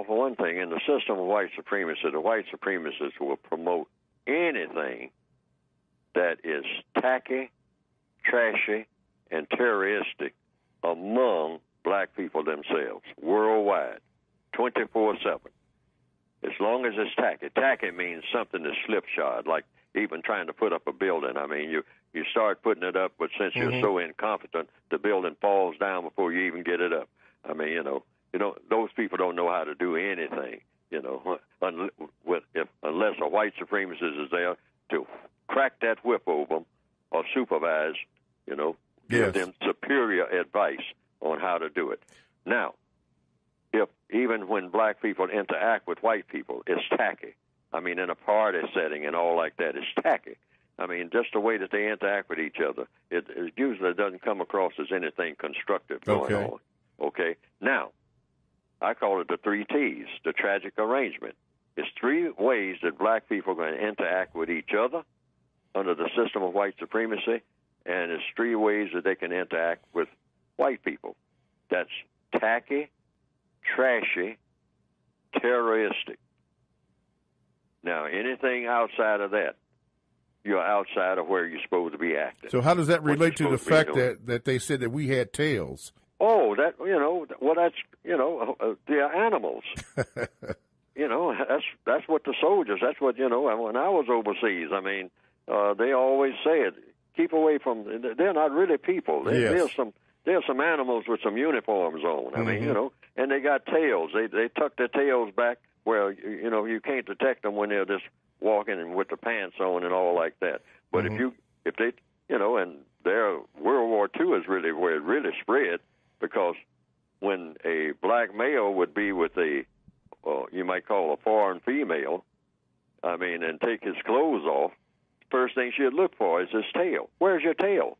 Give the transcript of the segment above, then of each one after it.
for one thing, in the system of white supremacy, the white supremacists will promote anything that is tacky, trashy, and terroristic among black people themselves, worldwide, 24/7. As long as it's tacky. Tacky means something that's slipshod, like even trying to put up a building. I mean, you start putting it up, but since you're so incompetent, the building falls down before you even get it up. I mean, those people don't know how to do anything, unless a white supremacist is there to crack that whip over them or supervise, give them superior advice on how to do it. Now, if even when black people interact with white people, it's tacky. I mean, in a party setting and all like that, it's tacky. I mean, just the way that they interact with each other, it usually doesn't come across as anything constructive going on. Okay? Now, I call it the 3 T's, the tragic arrangement. It's 3 ways that black people are going to interact with each other under the system of white supremacy, and it's 3 ways that they can interact with white people. That's tacky, trashy, terroristic. Now, anything outside of that, you're outside of where you're supposed to be acting. So how does that relate to the fact that they said that we had tails? Oh, that's, they're animals. That's what the soldiers, that's what, when I was overseas, I mean, they always said, keep away from, they're not really people. There's some animals with some uniforms on. I mean, and they got tails. They tuck their tails back where, you can't detect them when they're just walking and with the pants on and all like that. But if they, and their World War II is really where it really spread, because when a black male would be with you might call a foreign female, I mean, and take his clothes off, first thing she'd look for is his tail. Where's your tail?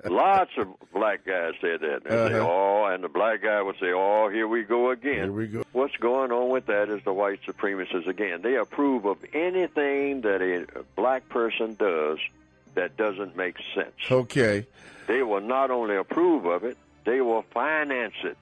Lots of black guys said that. They say, and the black guy would say, here we go again. Here we go. What's going on with that is the white supremacists again. They approve of anything that a black person does that doesn't make sense. Okay. They will not only approve of it, they will finance it.